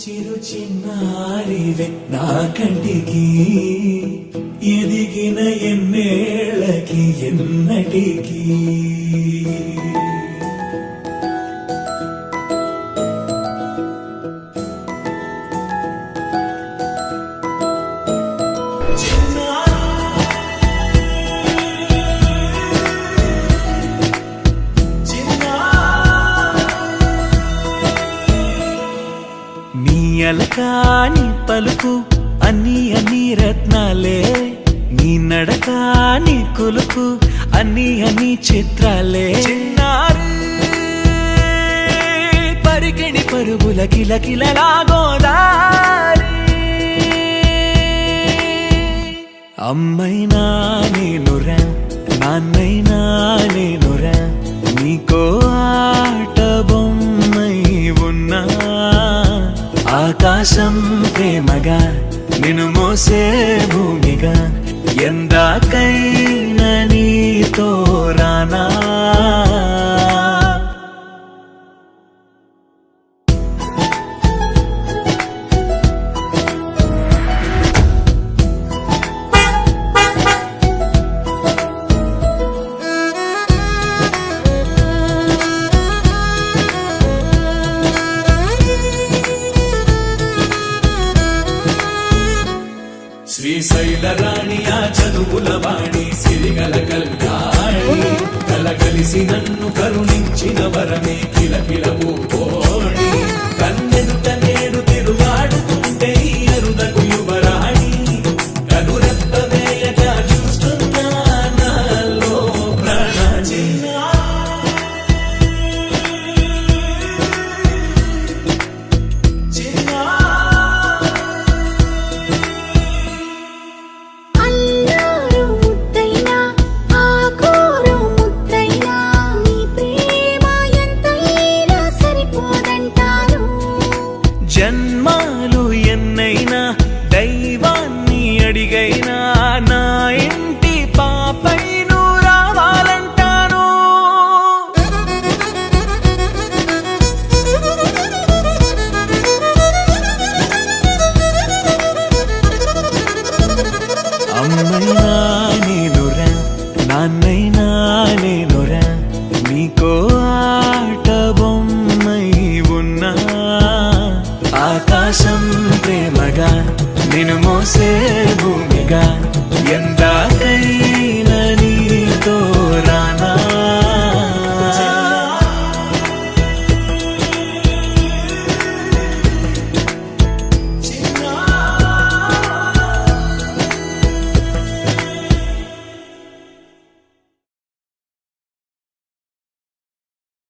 చిరు చిన్నారివే నా కంటికి ఎదిగిన ఎన్నేళ్ళకి ఎన్నటికి అలకాని పలుకు అన్ని అన్ని రత్నాలే నీ నడకాని కులుకు అన్ని అన్ని చిత్రాలే చిన్నారు పరికిణి పరుగుల కిలకిలలాగోదారి అమ్మైనా నేనురా నాన్నైనా నేనురా నీకో ఆట బొమ్మై ఉన్నా ఆకాశం ప్రేమగా నిన్ను మోసే భూమిగా ఎందాకైనా నీతో రానా శ్రీశైల రాణి ఆ చదువుల వాణి సిరిగల కల్యాణి కలగలిసి నన్ను కరుణించిన వరమే కిలకిలవు కోణి కన్నెదుట నేడు తిరుగాడుతుంటే అరుదకు యువరాణి కనురెప్ప వేయగా చూస్తున్నా నాలో ప్రాణచిన్నా జన్మాలు ఎన్నైనా దైవాన్ని అడిగైనా నా ఇంటి పాపై నువ్వు రావాలంటాను అమ్మైనా నేనురా నాన్నైనా నేనురా నీకో ఆట బొమ్మై ఉన్నా ఆకాశం ప్రేమగా నిన్ను మోసే భూమిగా ఎంత